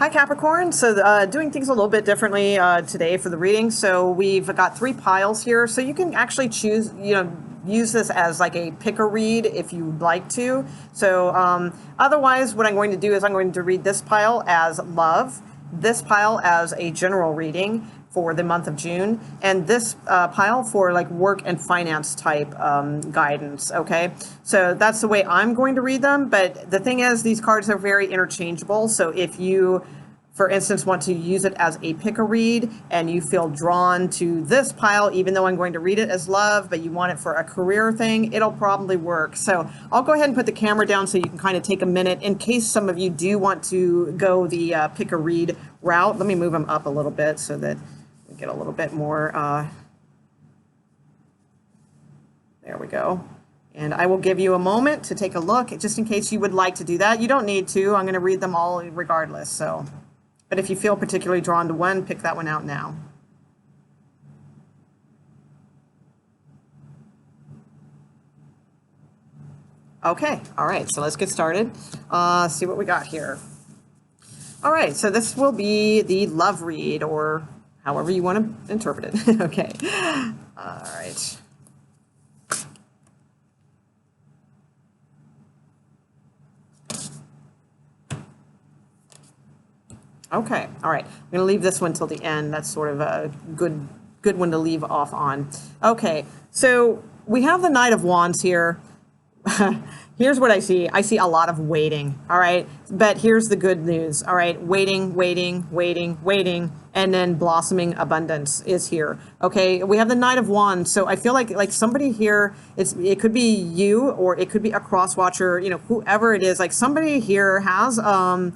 Hi Capricorn. So doing things a little bit differently today for the reading. So we've got three piles here. So you can actually choose, use this as like a pick a read if you'd like to. So otherwise what I'm going to do is I'm going to read this pile as love, this pile as a general reading for the month of June, and this pile for like work and finance type guidance, okay? So that's the way I'm going to read them, but the thing is these cards are very interchangeable, so if you, for instance, want to use it as a pick-a-read and you feel drawn to this pile, even though I'm going to read it as love, but you want it for a career thing, it'll probably work. So I'll go ahead and put the camera down so you can kind of take a minute in case some of you do want to go the pick-a-read route. Let me move them up a little bit so that we get a little bit more, there we go. And I will give you a moment to take a look just in case you would like to do that. You don't need to, I'm going to read them all regardless, so. But if you feel particularly drawn to one, pick that one out now. Okay, all right, so let's get started. See what we got here. All right, so this will be the love read, or however you want to interpret it. Okay, all right. Okay, all right. I'm going to leave this one till the end. That's sort of a good one to leave off on. Okay, so we have the Knight of Wands here. Here's what I see. I see a lot of waiting, all right? But here's the good news, all right? Waiting, waiting, waiting, waiting, and then blossoming abundance is here, okay? We have the Knight of Wands, so I feel like somebody here, it could be you or it could be a cross watcher, whoever it is, like somebody here has a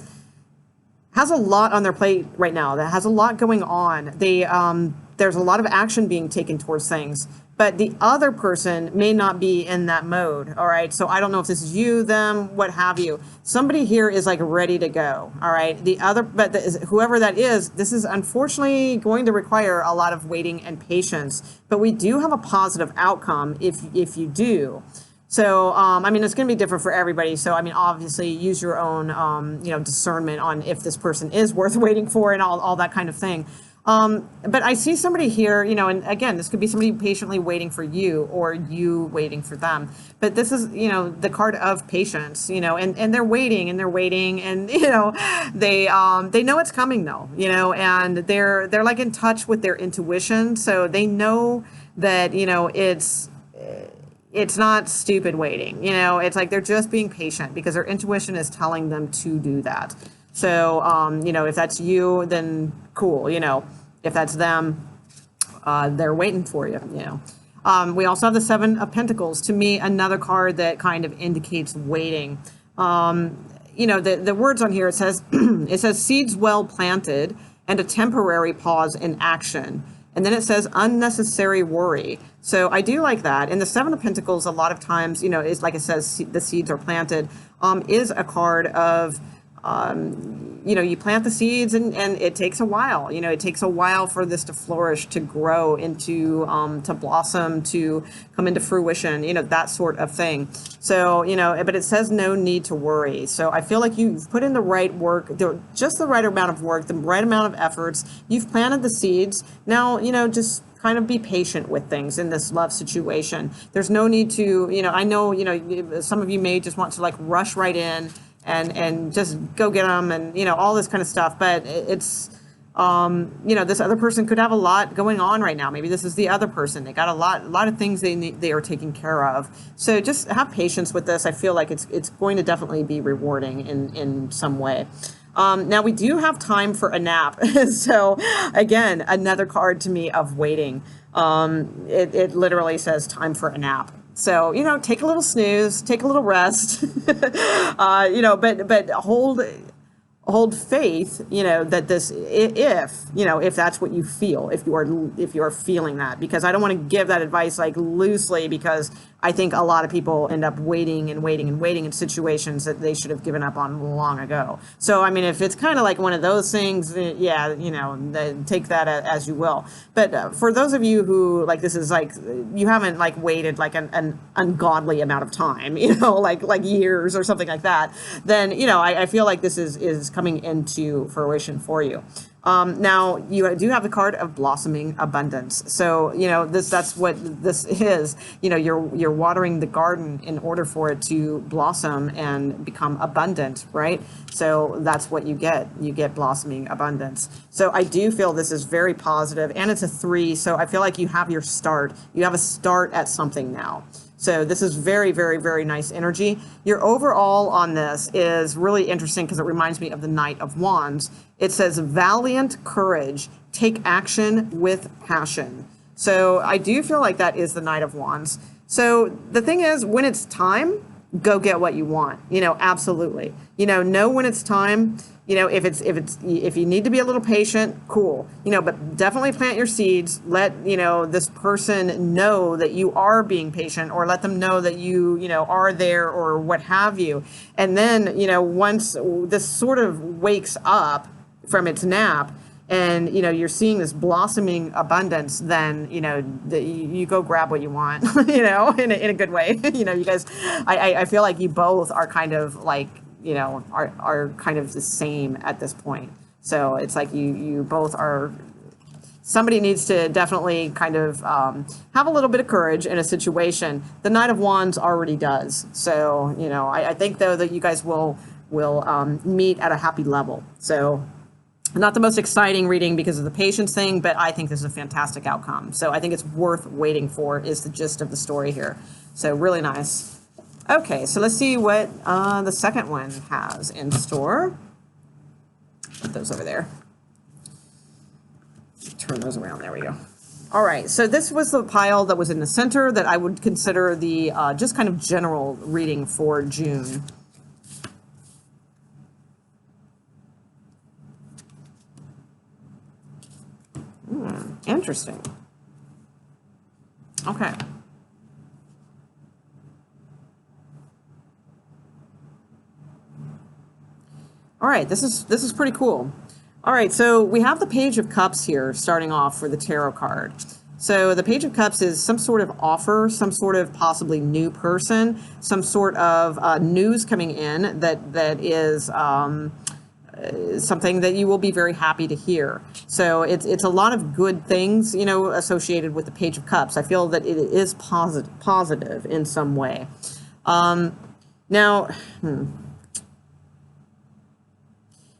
lot on their plate right now, that has a lot going on. There's a lot of action being taken towards things, but the other person may not be in that mode, all right? So I don't know if this is you, them, what have you. Somebody here is like ready to go, all right? Whoever that is, this is unfortunately going to require a lot of waiting and patience, but we do have a positive outcome if you do. So, I mean, it's going to be different for everybody. So, I mean, obviously use your own, discernment on if this person is worth waiting for and all that kind of thing. But I see somebody here, and again, this could be somebody patiently waiting for you or you waiting for them. But this is, the card of patience, and they're waiting and they're waiting and, they know it's coming though, and they're like in touch with their intuition. So they know that, it's not stupid waiting, it's like they're just being patient because their intuition is telling them to do that. So, if that's you, then cool, if that's them, they're waiting for you, We also have the Seven of Pentacles, to me, another card that kind of indicates waiting. The words on here, it says, it says seeds well planted and a temporary pause in action. And then it says unnecessary worry. So I do like that. And the Seven of Pentacles, a lot of times, is like it says, the seeds are planted, is a card of, you plant the seeds and it takes a while. It takes a while for this to flourish, to grow into, to blossom, to come into fruition, that sort of thing. So, but it says no need to worry. So I feel like you've put in the right work, just the right amount of work, the right amount of efforts. You've planted the seeds. Now, just kind of be patient with things in this love situation. There's no need to, I know, some of you may just want to like rush right in and just go get them and, all this kind of stuff. But it's, this other person could have a lot going on right now. Maybe this is the other person. They got a lot of things they are taking care of. So just have patience with this. I feel like it's going to definitely be rewarding in some way. Now we do have time for a nap. So again, another card to me of waiting. It literally says time for a nap. So, take a little snooze, take a little rest, but hold faith, that this, if that's what you feel, if you are feeling that, because I don't want to give that advice like loosely, because I think a lot of people end up waiting and waiting and waiting in situations that they should have given up on long ago. So, I mean, if it's kind of like one of those things, yeah, you know, take that as you will. But for those of you who, like, this is like, you haven't like waited like an ungodly amount of time, you know, like years or something like that, then, you know, I feel like this is coming into fruition for you. Now you do have the card of blossoming abundance. So, you know, that's what this is. You know, you're watering the garden in order for it to blossom and become abundant, right? So that's what you get. You get blossoming abundance. So I do feel this is very positive, and it's a 3. So I feel like you have your start. You have a start at something now. So this is very, very, very nice energy. Your overall on this is really interesting because it reminds me of the Knight of Wands. It says, valiant courage, take action with passion. So I do feel like that is the Knight of Wands. So the thing is, when it's time, go get what you want. You know, absolutely. You know when it's time. You know, if you need to be a little patient, cool. You know, but definitely plant your seeds. Let, you know, this person know that you are being patient, or let them know that you know, are there, or what have you. And then, you know, once this sort of wakes up from its nap, and, you know, you're seeing this blossoming abundance, then, you know, you go grab what you want, you know, in a good way. You know, you guys, I feel like you both are kind of like, you know, are kind of the same at this point. So it's like you both are, somebody needs to definitely kind of have a little bit of courage in a situation. The Knight of Wands already does. So, you know, I think, though, that you guys will meet at a happy level. So not the most exciting reading because of the patience thing, but I think this is a fantastic outcome. So I think it's worth waiting for, is the gist of the story here. So really nice. Okay, so let's see what the second one has in store. Put those over there. Turn those around. There we go. All right, so this was the pile that was in the center that I would consider the just kind of general reading for June. Interesting. Okay. All right, this is pretty cool. All right, so we have the Page of Cups here starting off for the tarot card. So the Page of Cups is some sort of offer, some sort of possibly new person, some sort of news coming in that is something that you will be very happy to hear. So it's a lot of good things, you know, associated with the Page of Cups. I feel that it is positive in some way. Now,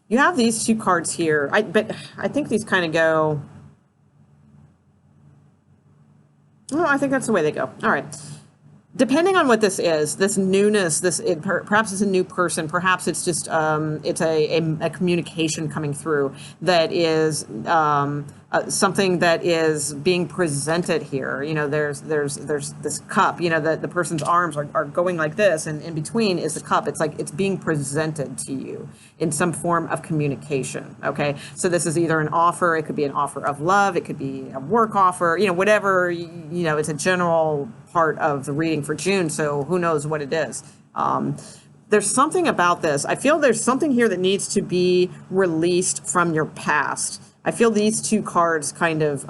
you have these two cards here, but I think these kind of go, well, I think that's the way they go. All right. Depending on what this is, this newness, perhaps it's a new person, perhaps it's just it's a communication coming through that is something that is being presented here. You know, there's this cup. You know, the person's arms are going like this, and in between is the cup. It's like it's being presented to you in some form of communication. Okay, so this is either an offer. It could be an offer of love. It could be a work offer. You know, whatever. You know, it's a general part of the reading for June, so who knows what it is. There's something about this. I feel there's something here that needs to be released from your past. I feel these two cards kind of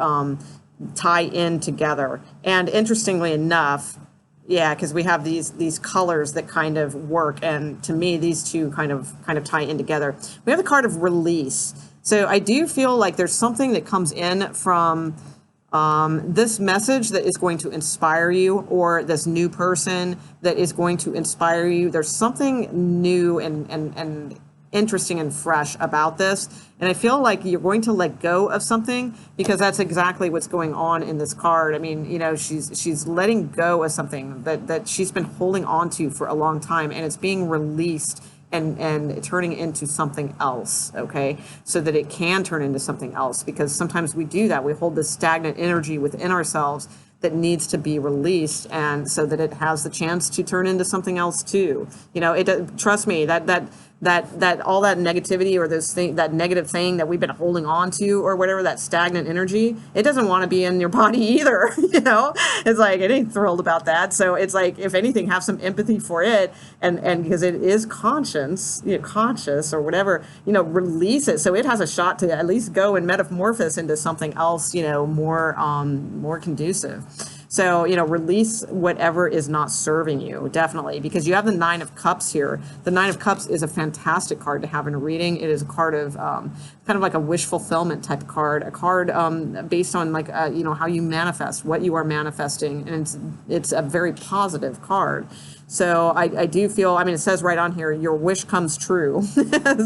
tie in together. And interestingly enough, yeah, because we have these colors that kind of work, and to me, these two kind of tie in together. We have the card of release. So I do feel like there's something that comes in from this message that is going to inspire you, or this new person that is going to inspire you. There's something new and interesting and fresh about this. And I feel like you're going to let go of something, because that's exactly what's going on in this card. I mean, you know, she's letting go of something that she's been holding on to for a long time, and it's being released and turning into something else, okay? So that it can turn into something else, because sometimes we do that. We hold this stagnant energy within ourselves that needs to be released, and so that it has the chance to turn into something else too. You know, trust me, that that all that negativity or that negative thing that we've been holding on to or whatever, that stagnant energy, it doesn't want to be in your body either. It's like it ain't thrilled about that. So it's like, if anything, have some empathy for it, and because it is conscious or whatever, release it so it has a shot to at least go and metamorphose into something else, more conducive. So, release whatever is not serving you, definitely, because you have the Nine of Cups here. The Nine of Cups is a fantastic card to have in a reading. It is a card of kind of like a wish fulfillment type of card, a card based on like, how you manifest, what you are manifesting. And it's a very positive card. So I do feel, it says right on here, your wish comes true.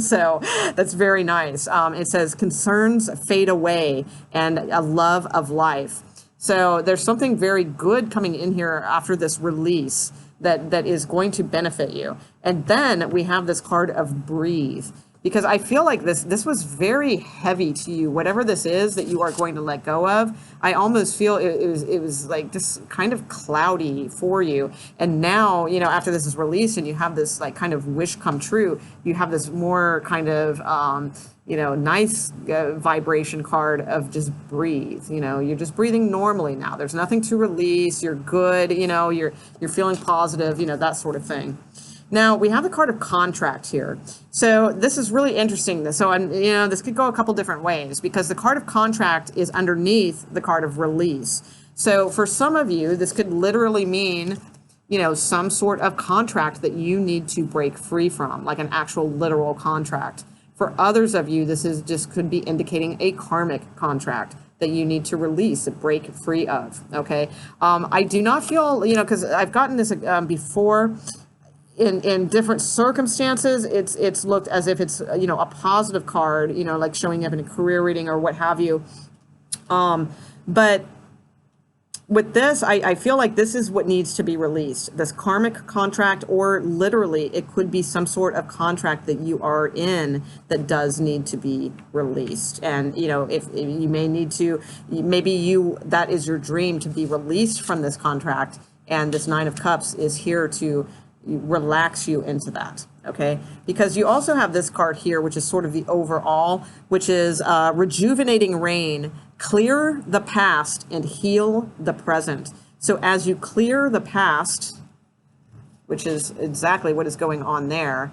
So that's very nice. It says concerns fade away and a love of life. So there's something very good coming in here after this release that is going to benefit you. And then we have this card of breathe, because I feel like this was very heavy to you, whatever this is that you are going to let go of. I almost feel it was like just kind of cloudy for you. And now, after this is released and you have this like kind of wish come true, you have this more kind of nice vibration card of just breathe. You're just breathing normally now. There's nothing to release. You're good. You're feeling positive, that sort of thing. Now we have the card of contract here. So this is really interesting. So this could go a couple different ways, because the card of contract is underneath the card of release. So for some of you, this could literally mean, some sort of contract that you need to break free from, like an actual literal contract. For others of you, this is just could be indicating a karmic contract that you need to release, break free of. Okay. I do not feel, because I've gotten this before in different circumstances. It's looked as if it's, a positive card, like showing up in a career reading or what have you. But with this, I feel like this is what needs to be released, this karmic contract, or literally it could be some sort of contract that you are in that does need to be released. And, if you may need to, maybe that is your dream, to be released from this contract. And this Nine of Cups is here to relax you into that. Okay, because you also have this card here, which is sort of the overall, which is rejuvenating rain. Clear the past and heal the present. So as you clear the past, which is exactly what is going on there,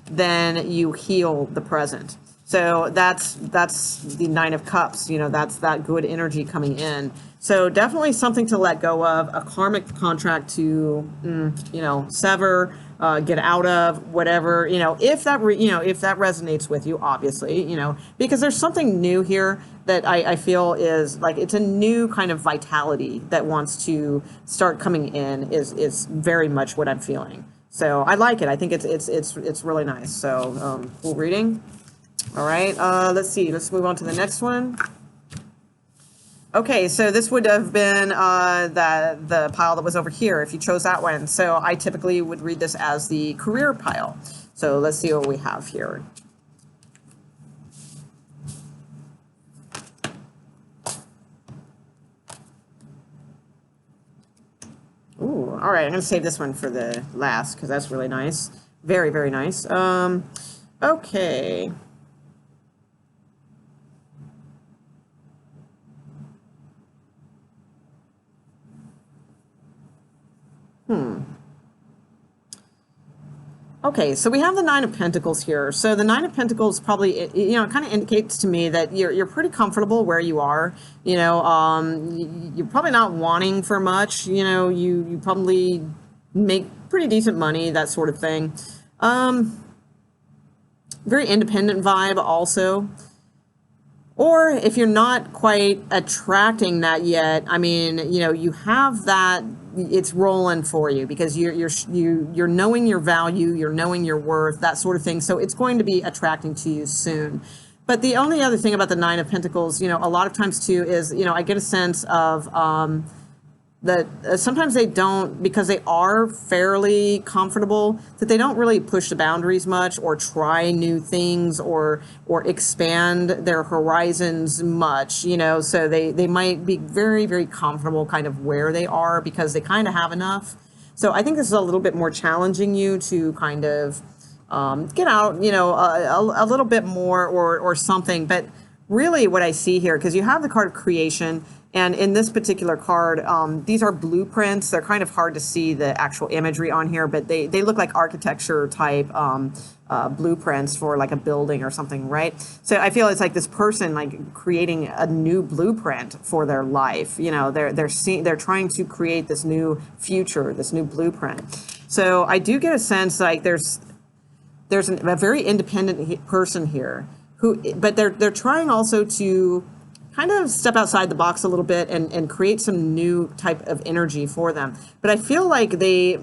then you heal the present. So that's the Nine of Cups. That's that good energy coming in. So definitely something to let go of, a karmic contract to, sever, get out of, whatever, if that, if that resonates with you, obviously, because there's something new here that I feel is like, it's a new kind of vitality that wants to start coming in, is very much what I'm feeling. So I like it. I think it's really nice. So cool reading. All right. Let's see. Let's move on to the next one. Okay, so this would have been the pile that was over here if you chose that one. So I typically would read this as the career pile. So let's see what we have here. Ooh, all right, I'm going to save this one for the last because that's really nice. Very, very nice. Okay. Okay, so we have the Nine of Pentacles here. So the Nine of Pentacles probably, kind of indicates to me that you're pretty comfortable where you are. You're probably not wanting for much. You probably make pretty decent money, that sort of thing. Very independent vibe also. Or if you're not quite attracting that yet, you have that, it's rolling for you because you're knowing your value, you're knowing your worth, that sort of thing. So it's going to be attracting to you soon. But the only other thing about the Nine of Pentacles, a lot of times too, is, I get a sense of that sometimes they don't, because they are fairly comfortable, that they don't really push the boundaries much or try new things or expand their horizons much, so they might be very, very comfortable kind of where they are because they kind of have enough. So I think this is a little bit more challenging you to kind of get out, a little bit more or something. But really what I see here, because you have the card of creation, and in this particular card, these are blueprints. They're kind of hard to see the actual imagery on here, but they look like architecture type blueprints for like a building or something, right? So I feel it's like this person like creating a new blueprint for their life. They're trying to create this new future, this new blueprint. So I do get a sense like there's a very independent person here but they're trying also to kind of step outside the box a little bit and create some new type of energy for them. But I feel like they,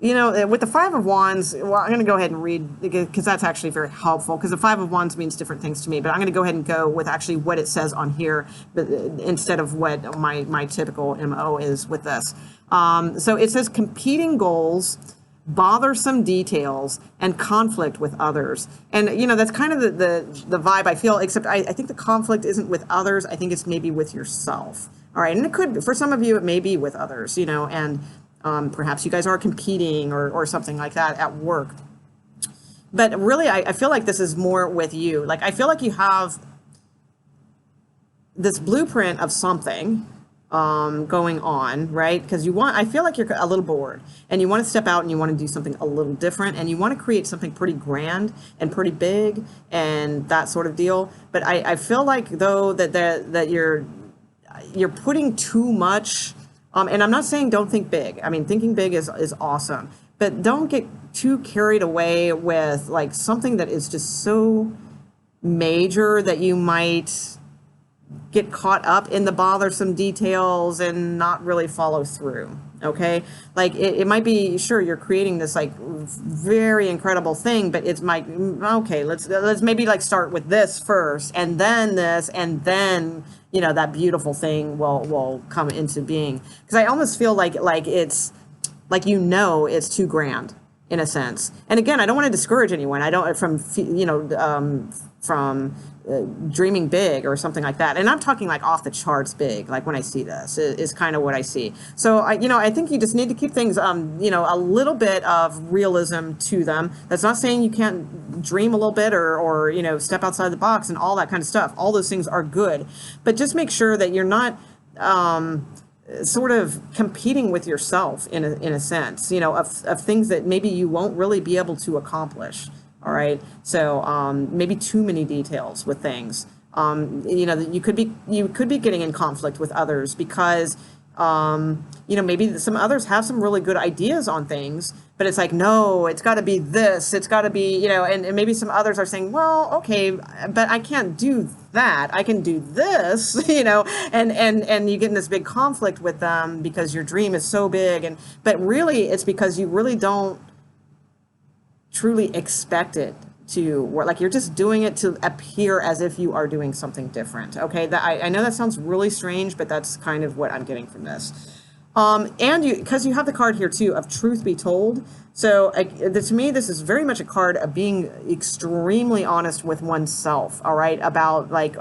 with the Five of Wands, well, I'm going to go ahead and read, because that's actually very helpful, because the Five of Wands means different things to me, but I'm going to go ahead and go with actually what it says on here, but instead of what my typical MO is with this. So it says competing goals, bothersome details, and conflict with others. And, that's kind of the vibe I feel, except I think the conflict isn't with others. I think it's maybe with yourself. All right. And it could, for some of you, it may be with others, and perhaps you guys are competing or something like that at work. But really, I feel like this is more with you. Like, I feel like you have this blueprint of something going on, right? Because I feel like you're a little bored and you want to step out and you want to do something a little different and you want to create something pretty grand and pretty big and that sort of deal. But I feel like, though, that you're putting too much. And I'm not saying don't think big. I mean, thinking big is awesome, but don't get too carried away with like something that is just so major that you might get caught up in the bothersome details and not really follow through. Okay. Like it might be, sure, you're creating this like very incredible thing, but it's okay, let's maybe like start with this first and then this, and then, that beautiful thing will come into being. Because I almost feel like it's like, it's too grand in a sense. And again, I don't want to discourage anyone. I don't from dreaming big or something like that. And I'm talking like off the charts big, like when I see this is kind of what I see. So I think you just need to keep things, a little bit of realism to them. That's not saying you can't dream a little bit or step outside the box and all that kind of stuff. All those things are good, but just make sure that you're not, sort of competing with yourself in a sense, of things that maybe you won't really be able to accomplish. All right. So maybe too many details with things. You could be getting in conflict with others because maybe some others have some really good ideas on things, but it's like, no, it's got to be this, it's got to be, and maybe some others are saying, well, okay, but I can't do that. I can do this, and you get in this big conflict with them because your dream is so big. But really it's because you really don't truly expect it to work. Like, you're just doing it to appear as if you are doing something different. Okay, I know that sounds really strange, but that's kind of what I'm getting from this. And because you have the card here too of truth be told. So to me, this is very much a card of being extremely honest with oneself. All right, about like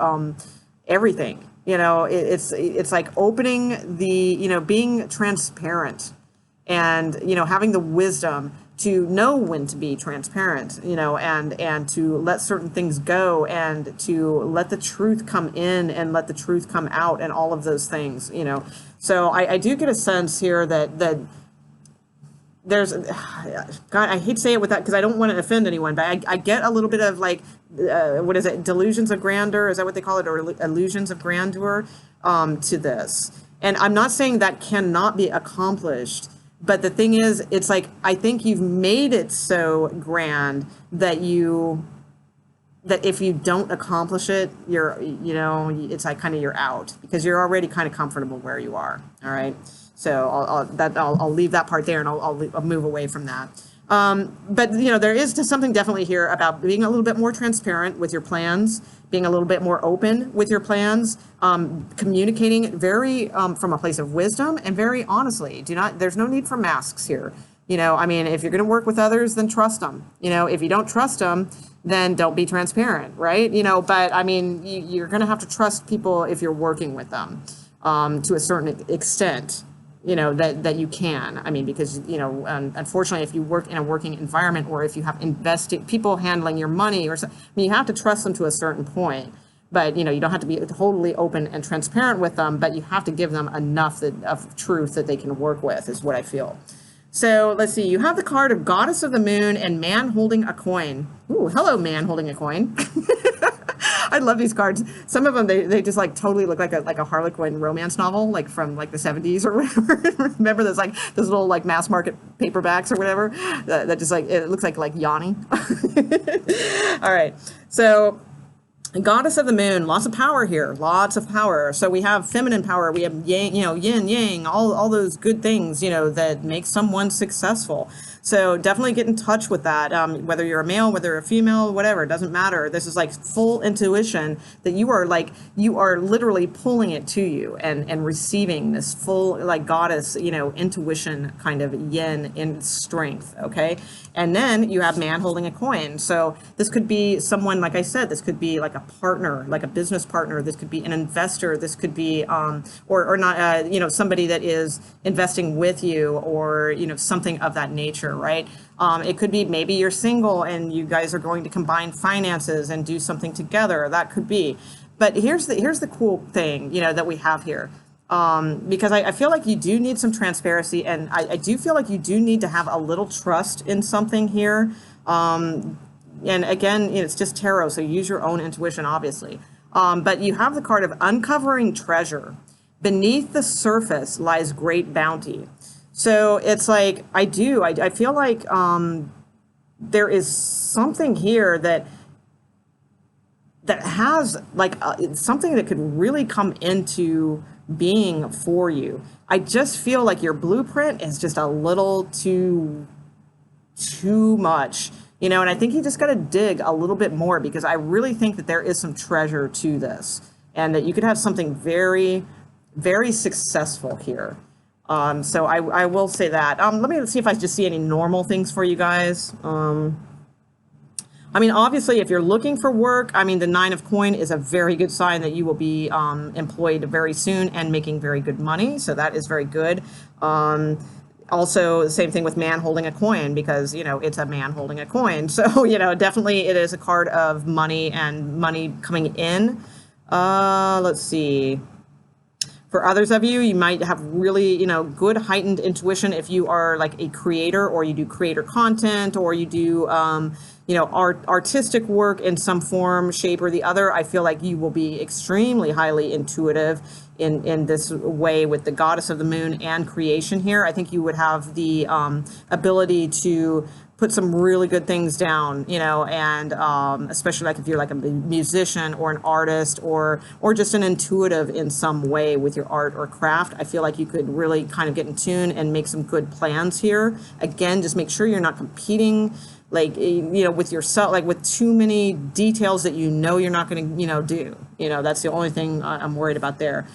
everything. It's like opening the being transparent, and having the wisdom to know when to be transparent, and to let certain things go, and to let the truth come in and let the truth come out, and all of those things, So I do get a sense here that there's, God, I hate to say it with that because I don't want to offend anyone, but I get a little bit of like, what is it, delusions of grandeur? Is that what they call it? Or illusions of grandeur to this. And I'm not saying that cannot be accomplished. But the thing is, it's like, I think you've made it so grand that if you don't accomplish it, it's like kind of you're out because you're already kind of comfortable where you are. All right. So I'll leave that part there, and I'll move away from that. But there is just something definitely here about being a little bit more transparent with your plans, being a little bit more open with your plans, communicating very from a place of wisdom and very honestly. There's no need for masks here. If you're going to work with others, then trust them. If you don't trust them, then don't be transparent, right? But I mean, you're going to have to trust people if you're working with them to a certain extent, that you can. I mean, because, unfortunately, if you work in a working environment or if you have invested people handling your money or something, I mean, you have to trust them to a certain point. But, you don't have to be totally open and transparent with them, but you have to give them enough of truth that they can work with, is what I feel. So let's see, you have the card of Goddess of the Moon and Man Holding a Coin. Ooh, hello, Man Holding a Coin. I love these cards. Some of them, they just like totally look like a Harlequin romance novel, like from like the 70s or whatever. Remember those little like mass market paperbacks or whatever that just like, it looks like Yanni. All right. So Goddess of the Moon, lots of power here, lots of power. So we have feminine power, we have yang, yin, yang, all those good things, that make someone successful. So definitely get in touch with that. Whether you're a male, whether you're a female, whatever, it doesn't matter. This is like full intuition that you are literally pulling it to you and receiving this full like goddess, intuition kind of yin in strength. Okay. And then you have Man Holding a Coin. So this could be someone, like I said, this could be like a partner, like a business partner. This could be an investor. This could be, or not, somebody that is investing with you or, something of that nature, right? It could be maybe you're single and you guys are going to combine finances and do something together. That could be. But here's the cool thing, that we have here. Because I feel like you do need some transparency, and I do feel like you do need to have a little trust in something here. And again, it's just tarot, so use your own intuition, obviously. But you have the card of Uncovering Treasure. Beneath the surface lies great bounty. So it's like, I feel like there is something here that has like something that could really come into being for you. I just feel like your blueprint is just a little too much, and I think you just got to dig a little bit more, because I really think that there is some treasure to this and that you could have something very, very successful here. So I will say that. Let me see if I just see any normal things for you guys. I mean, obviously, if you're looking for work, I mean, the 9 of Coin is a very good sign that you will be employed very soon and making very good money. So that is very good. Also, the same thing with Man Holding a Coin, because, it's a man holding a coin. So, definitely it is a card of money and money coming in. Let's see. For others of you, you might have really, good heightened intuition if you are like a creator, or you do creator content, or you do, artistic work in some form, shape, or the other. I feel like you will be extremely highly intuitive in this way with the Goddess of the Moon and creation here. I think you would have the ability to put some really good things down, and especially like if you're like a musician or an artist or just an intuitive in some way with your art or craft. I feel like you could really kind of get in tune and make some good plans here. Again, just make sure you're not competing with yourself, like with too many details that you're not going to, do. That's the only thing I'm worried about there.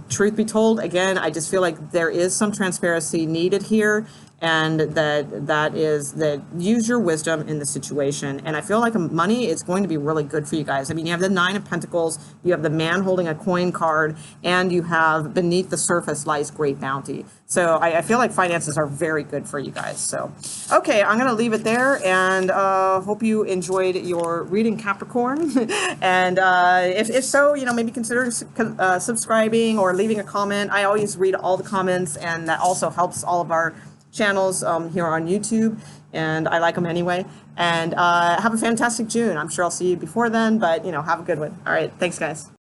Truth be told, again, I just feel like there is some transparency needed here, and that use your wisdom in the situation. And I feel like money is going to be really good for you guys. I mean, you have the 9 of Pentacles, you have the Man Holding a Coin card, and you have Beneath the Surface Lies Great Bounty. So I feel like finances are very good for you guys. So, okay, I'm going to leave it there, and hope you enjoyed your reading, Capricorn. And if so, maybe consider subscribing or leaving a comment. I always read all the comments, and that also helps all of our channels here on YouTube, and I like them anyway. And have a fantastic June. I'm sure I'll see you before then, but have a good one. All right, thanks guys.